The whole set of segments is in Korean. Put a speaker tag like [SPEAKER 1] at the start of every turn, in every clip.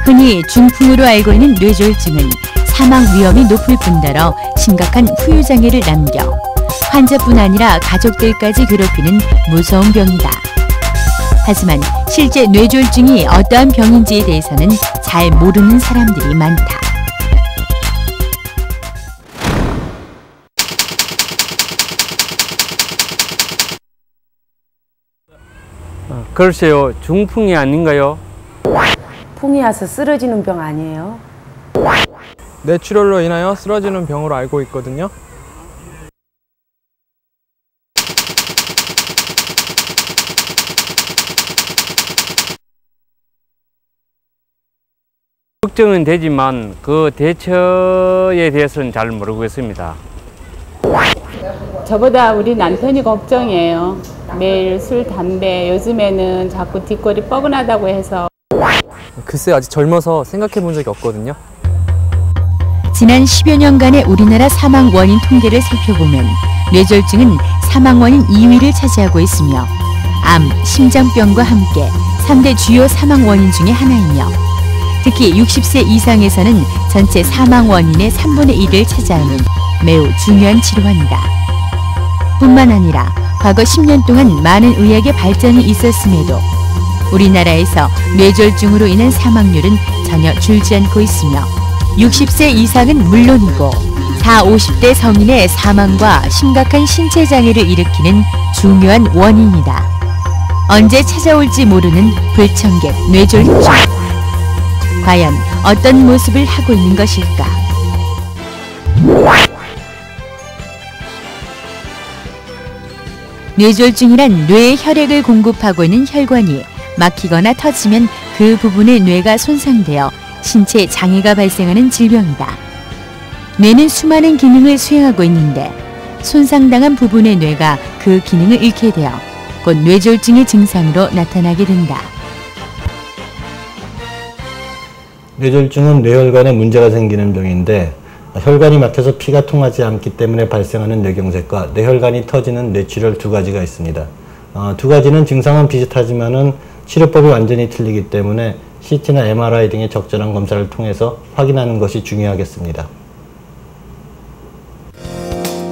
[SPEAKER 1] 흔히 중풍으로 알고 있는 뇌졸중은 사망 위험이 높을 뿐더러 심각한 후유장애를 남겨 환자뿐 아니라 가족들까지 괴롭히는 무서운 병이다. 하지만 실제 뇌졸중이 어떠한 병인지에 대해서는 잘 모르는 사람들이 많다.
[SPEAKER 2] 글쎄요, 중풍이 아닌가요?
[SPEAKER 3] 풍이 와서 쓰러지는 병 아니에요?
[SPEAKER 4] 뇌출혈로 인하여 쓰러지는 병으로 알고 있거든요.
[SPEAKER 2] 걱정은 되지만 그 대처에 대해서는 잘 모르겠습니다.
[SPEAKER 5] 저보다 우리 남편이 걱정이에요. 매일 술, 담배, 요즘에는 자꾸 뒷골이 뻐근하다고 해서.
[SPEAKER 4] 글쎄 아직 젊어서 생각해 본 적이 없거든요.
[SPEAKER 1] 지난 10여 년간의 우리나라 사망 원인 통계를 살펴보면 뇌졸중은 사망 원인 2위를 차지하고 있으며 암, 심장병과 함께 3대 주요 사망 원인 중에 하나이며 특히 60세 이상에서는 전체 사망 원인의 3분의 1을 차지하는 매우 중요한 질환이다. 뿐만 아니라 과거 10년 동안 많은 의학의 발전이 있었음에도 우리나라에서 뇌졸중으로 인한 사망률은 전혀 줄지 않고 있으며 60세 이상은 물론이고 40, 50대 성인의 사망과 심각한 신체 장애를 일으키는 중요한 원인이다. 언제 찾아올지 모르는 불청객 뇌졸중. 과연 어떤 모습을 하고 있는 것일까? 뇌졸중이란 뇌에 혈액을 공급하고 있는 혈관이 막히거나 터지면 그 부분의 뇌가 손상되어 신체 장애가 발생하는 질병이다. 뇌는 수많은 기능을 수행하고 있는데 손상당한 부분의 뇌가 그 기능을 잃게 되어 곧 뇌졸중의 증상으로 나타나게 된다.
[SPEAKER 6] 뇌졸중은 뇌혈관에 문제가 생기는 병인데 혈관이 막혀서 피가 통하지 않기 때문에 발생하는 뇌경색과 뇌혈관이 터지는 뇌출혈 두 가지가 있습니다. 두 가지는 증상은 비슷하지만은 치료법이 완전히 틀리기 때문에 CT나 MRI 등의 적절한 검사를 통해서 확인하는 것이 중요하겠습니다.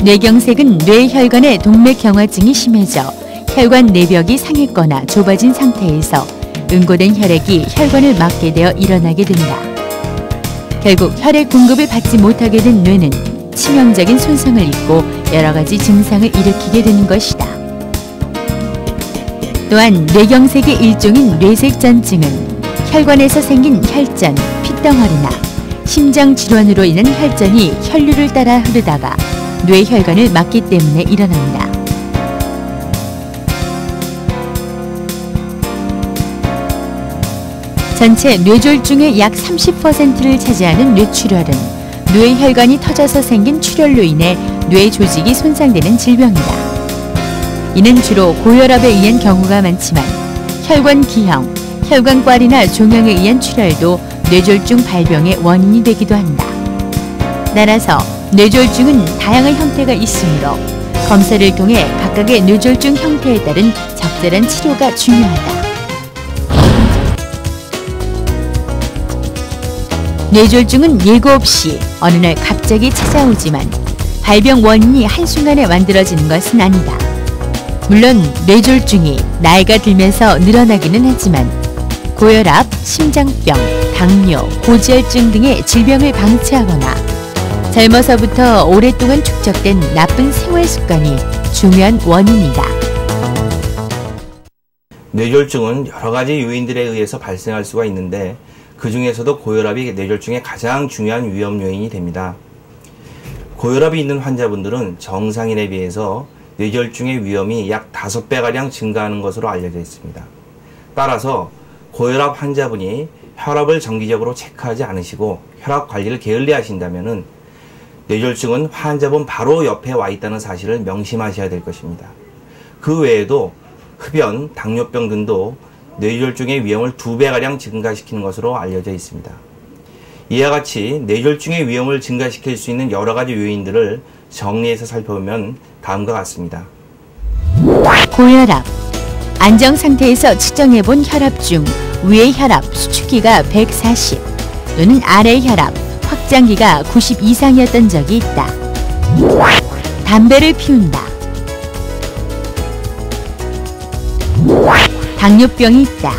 [SPEAKER 1] 뇌경색은 뇌혈관의 동맥경화증이 심해져 혈관 내벽이 상했거나 좁아진 상태에서 응고된 혈액이 혈관을 막게 되어 일어나게 된다. 결국 혈액 공급을 받지 못하게 된 뇌는 치명적인 손상을 입고 여러 가지 증상을 일으키게 되는 것이다. 또한 뇌경색의 일종인 뇌색전증은 혈관에서 생긴 혈전, 핏덩어리나 심장 질환으로 인한 혈전이 혈류를 따라 흐르다가 뇌혈관을 막기 때문에 일어난다. 전체 뇌졸중의 약 30%를 차지하는 뇌출혈은 뇌혈관이 터져서 생긴 출혈로 인해 뇌 조직이 손상되는 질병이다. 이는 주로 고혈압에 의한 경우가 많지만 혈관 기형, 혈관꽈리나 종양에 의한 출혈도 뇌졸중 발병의 원인이 되기도 한다. 따라서 뇌졸중은 다양한 형태가 있으므로 검사를 통해 각각의 뇌졸중 형태에 따른 적절한 치료가 중요하다. 뇌졸중은 예고 없이 어느 날 갑자기 찾아오지만 발병 원인이 한순간에 만들어지는 것은 아니다. 물론 뇌졸중이 나이가 들면서 늘어나기는 하지만 고혈압, 심장병, 당뇨, 고지혈증 등의 질병을 방치하거나 젊어서부터 오랫동안 축적된 나쁜 생활 습관이 중요한 원인이다.
[SPEAKER 7] 뇌졸중은 여러 가지 요인들에 의해서 발생할 수가 있는데 그 중에서도 고혈압이 뇌졸중의 가장 중요한 위험 요인이 됩니다. 고혈압이 있는 환자분들은 정상인에 비해서 뇌졸중의 위험이 약 5배가량 증가하는 것으로 알려져 있습니다. 따라서 고혈압 환자분이 혈압을 정기적으로 체크하지 않으시고 혈압 관리를 게을리 하신다면 뇌졸중은 환자분 바로 옆에 와 있다는 사실을 명심하셔야 될 것입니다. 그 외에도 흡연, 당뇨병 등도 뇌졸중의 위험을 2배가량 증가시키는 것으로 알려져 있습니다. 이와 같이 뇌졸중의 위험을 증가시킬 수 있는 여러 가지 요인들을 정리해서 살펴보면 다음과 같습니다.
[SPEAKER 1] 고혈압. 안정 상태에서 측정해본 혈압 중 위의 혈압 수축기가 140 또는 아래 혈압 확장기가 90 이상이었던 적이 있다. 담배를 피운다. 당뇨병이 있다.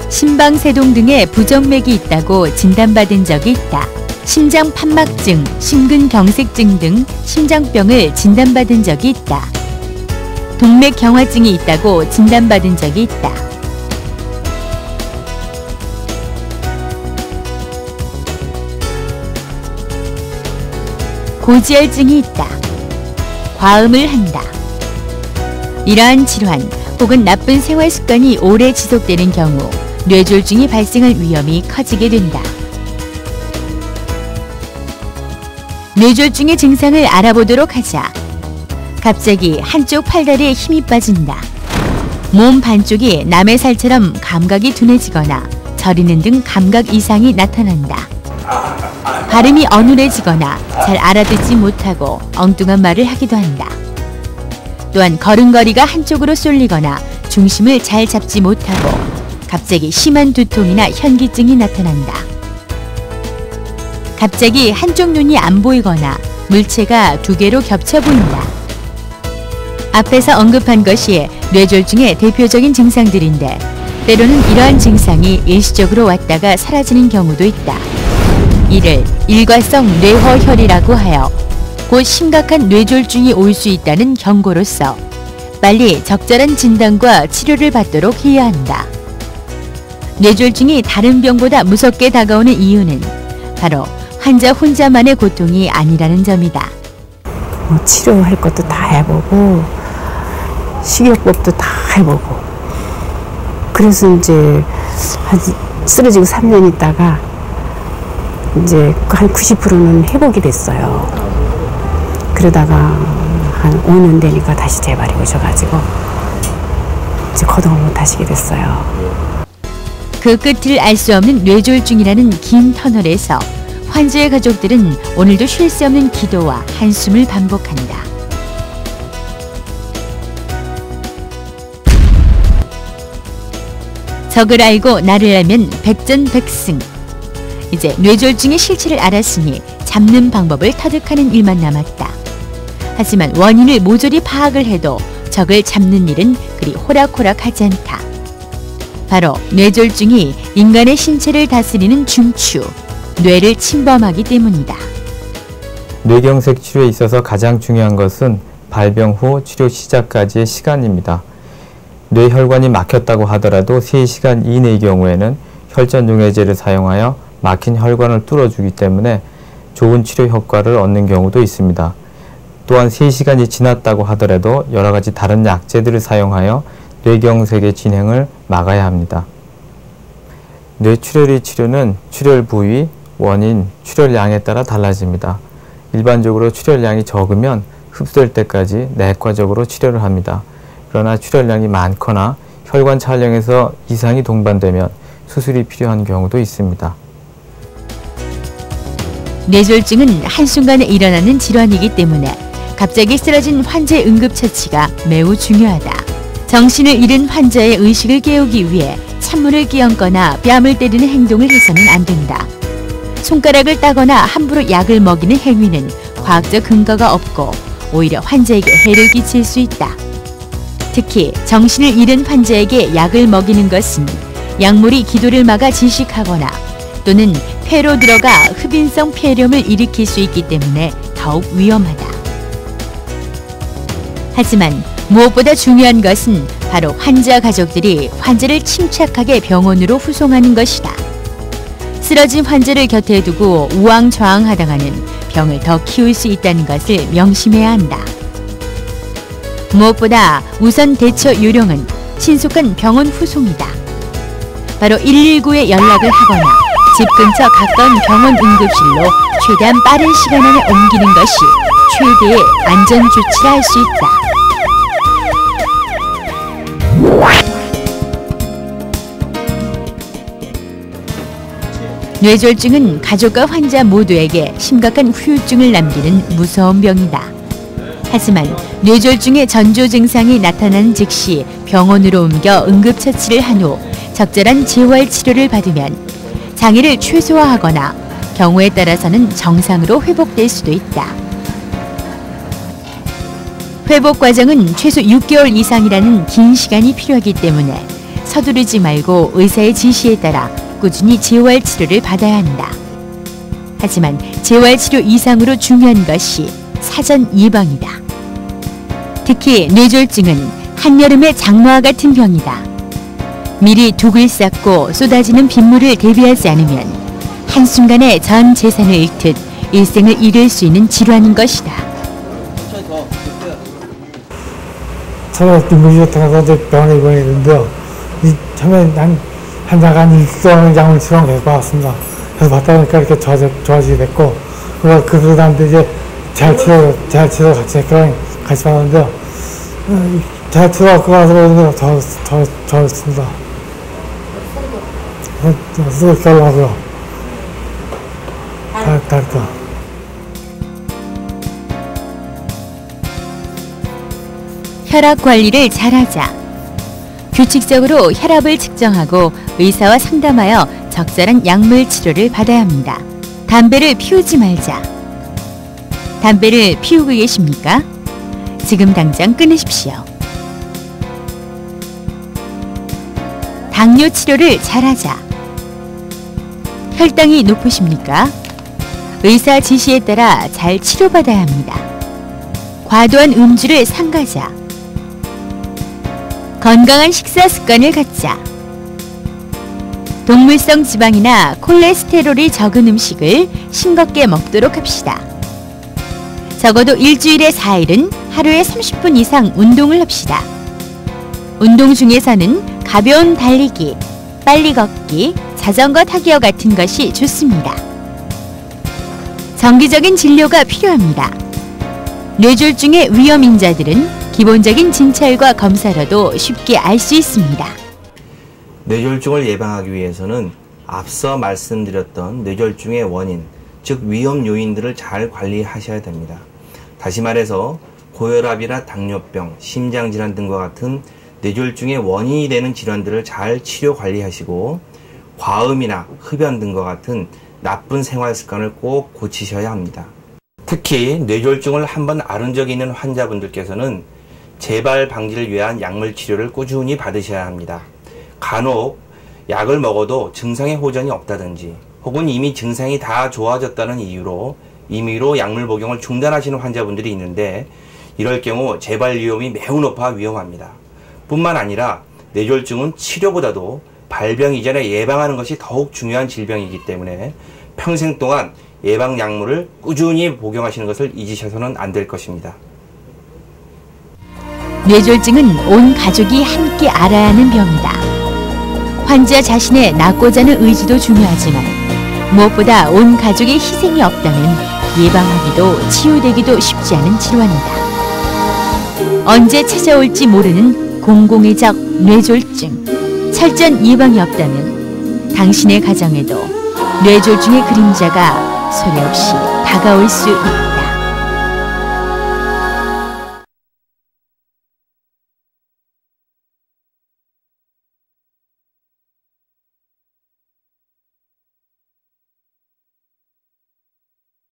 [SPEAKER 1] 심방세동 등의 부정맥이 있다고 진단받은 적이 있다. 심장 판막증, 심근경색증 등 심장병을 진단받은 적이 있다. 동맥경화증이 있다고 진단받은 적이 있다. 고지혈증이 있다. 과음을 한다. 이러한 질환 혹은 나쁜 생활 습관이 오래 지속되는 경우 뇌졸중이 발생할 위험이 커지게 된다. 뇌졸중의 증상을 알아보도록 하자. 갑자기 한쪽 팔다리에 힘이 빠진다. 몸 반쪽이 남의 살처럼 감각이 둔해지거나 저리는 등 감각 이상이 나타난다. 발음이 어눌해지거나 잘 알아듣지 못하고 엉뚱한 말을 하기도 한다. 또한 걸음걸이가 한쪽으로 쏠리거나 중심을 잘 잡지 못하고 갑자기 심한 두통이나 현기증이 나타난다. 갑자기 한쪽 눈이 안 보이거나 물체가 두 개로 겹쳐 보인다. 앞에서 언급한 것이 뇌졸중의 대표적인 증상들인데 때로는 이러한 증상이 일시적으로 왔다가 사라지는 경우도 있다. 이를 일과성 뇌허혈이라고 하여 곧 심각한 뇌졸중이 올 수 있다는 경고로서 빨리 적절한 진단과 치료를 받도록 해야 한다. 뇌졸중이 다른 병보다 무섭게 다가오는 이유는 바로 환자 혼자만의 고통이 아니라는 점이다.
[SPEAKER 8] 치료할 것도 다 해보고 식이요법도 다 해보고 그래서 이제 한 쓰러지고 3년 있다가 이제 한 90%는 회복이 됐어요. 그러다가 한 5년 되니까 다시 재발이 오셔가지고 이제 거동을 못 하시게 됐어요.
[SPEAKER 1] 그 끝을 알 수 없는 뇌졸중이라는 긴 터널에서 환자의 가족들은 오늘도 쉴 수 없는 기도와 한숨을 반복한다. 적을 알고 나를 알면 백전백승. 이제 뇌졸중의 실체를 알았으니 잡는 방법을 터득하는 일만 남았다. 하지만 원인을 모조리 파악을 해도 적을 잡는 일은 그리 호락호락하지 않다. 바로 뇌졸중이 인간의 신체를 다스리는 중추, 뇌를 침범하기 때문이다.
[SPEAKER 4] 뇌경색 치료에 있어서 가장 중요한 것은 발병 후 치료 시작까지의 시간입니다. 뇌혈관이 막혔다고 하더라도 3시간 이내의 경우에는 혈전용해제를 사용하여 막힌 혈관을 뚫어주기 때문에 좋은 치료 효과를 얻는 경우도 있습니다. 또한 3시간이 지났다고 하더라도 여러 가지 다른 약제들을 사용하여 뇌경색의 진행을 막아야 합니다. 뇌출혈의 치료는 출혈 부위, 원인, 출혈량에 따라 달라집니다. 일반적으로 출혈량이 적으면 흡수될 때까지 내과적으로 치료를 합니다. 그러나 출혈량이 많거나 혈관 촬영에서 이상이 동반되면 수술이 필요한 경우도 있습니다.
[SPEAKER 1] 뇌졸중은 한순간에 일어나는 질환이기 때문에 갑자기 쓰러진 환자의 응급처치가 매우 중요하다. 정신을 잃은 환자의 의식을 깨우기 위해 찬물을 끼얹거나 뺨을 때리는 행동을 해서는 안 된다. 손가락을 따거나 함부로 약을 먹이는 행위는 과학적 근거가 없고 오히려 환자에게 해를 끼칠 수 있다. 특히 정신을 잃은 환자에게 약을 먹이는 것은 약물이 기도를 막아 질식하거나 또는 폐로 들어가 흡인성 폐렴을 일으킬 수 있기 때문에 더욱 위험하다. 하지만 무엇보다 중요한 것은 바로 환자 가족들이 환자를 침착하게 병원으로 후송하는 것이다. 쓰러진 환자를 곁에 두고 우왕좌왕하다가는 병을 더 키울 수 있다는 것을 명심해야 한다. 무엇보다 우선 대처 요령은 신속한 병원 후송이다. 바로 119에 연락을 하거나 집 근처 가까운 병원 응급실로 최대한 빠른 시간 안에 옮기는 것이 최대의 안전 조치라 할 수 있다. 뇌졸중은 가족과 환자 모두에게 심각한 후유증을 남기는 무서운 병이다. 하지만 뇌졸중의 전조 증상이 나타난 즉시 병원으로 옮겨 응급처치를 한 후 적절한 재활 치료를 받으면 장애를 최소화하거나 경우에 따라서는 정상으로 회복될 수도 있다. 회복 과정은 최소 6개월 이상이라는 긴 시간이 필요하기 때문에 서두르지 말고 의사의 지시에 따라 꾸준히 재활 치료를 받아야 한다. 하지만 재활 치료 이상으로 중요한 것이 사전 예방이다. 특히 뇌졸중은 한여름의 장마와 같은 병이다. 미리 독을 쌓고 쏟아지는 빗물을 대비하지 않으면 한순간에 전 재산을 잃듯 일생을 잃을 수 있는 질환인 것이다.
[SPEAKER 9] 처음에 눈물이 같아서 병원에 입원했는데요. 처음에 한 달간 2주간 약물 치료를 계속 받았습니다. 그래서 받다 보니까 이렇게 좋아지게 됐고, 그 다음에 이제 재활치료 같이 받았는데요. 재활치료 받고 나서 더 좋았습니다. 쓰고 결하고요. 다르다.
[SPEAKER 1] 혈압 관리를 잘하자. 규칙적으로 혈압을 측정하고 의사와 상담하여 적절한 약물 치료를 받아야 합니다. 담배를 피우지 말자. 담배를 피우고 계십니까? 지금 당장 끊으십시오. 당뇨 치료를 잘하자. 혈당이 높으십니까? 의사 지시에 따라 잘 치료받아야 합니다. 과도한 음주를 삼가자. 건강한 식사 습관을 갖자. 동물성 지방이나 콜레스테롤이 적은 음식을 싱겁게 먹도록 합시다. 적어도 일주일에 4일은 하루에 30분 이상 운동을 합시다. 운동 중에서는 가벼운 달리기, 빨리 걷기, 자전거 타기와 같은 것이 좋습니다. 정기적인 진료가 필요합니다. 뇌졸중의 위험 인자들은 기본적인 진찰과 검사로도 쉽게 알 수 있습니다.
[SPEAKER 7] 뇌졸중을 예방하기 위해서는 앞서 말씀드렸던 뇌졸중의 원인, 즉 위험 요인들을 잘 관리하셔야 됩니다. 다시 말해서 고혈압이나 당뇨병, 심장질환 등과 같은 뇌졸중의 원인이 되는 질환들을 잘 치료 관리하시고 과음이나 흡연 등과 같은 나쁜 생활 습관을 꼭 고치셔야 합니다. 특히 뇌졸중을 한번 앓은 적이 있는 환자분들께서는 재발 방지를 위한 약물 치료를 꾸준히 받으셔야 합니다. 간혹 약을 먹어도 증상의 호전이 없다든지 혹은 이미 증상이 다 좋아졌다는 이유로 임의로 약물 복용을 중단하시는 환자분들이 있는데 이럴 경우 재발 위험이 매우 높아 위험합니다. 뿐만 아니라 뇌졸중은 치료보다도 발병 이전에 예방하는 것이 더욱 중요한 질병이기 때문에 평생 동안 예방 약물을 꾸준히 복용하시는 것을 잊으셔서는 안 될 것입니다.
[SPEAKER 1] 뇌졸중은 온 가족이 함께 알아야 하는 병이다. 환자 자신의 낫고자 하는 의지도 중요하지만 무엇보다 온 가족의 희생이 없다면 예방하기도 치유되기도 쉽지 않은 질환이다. 언제 찾아올지 모르는 공공의적 뇌졸중. 철저한 예방이 없다면 당신의 가정에도 뇌졸중의 그림자가 소리 없이 다가올 수 있다.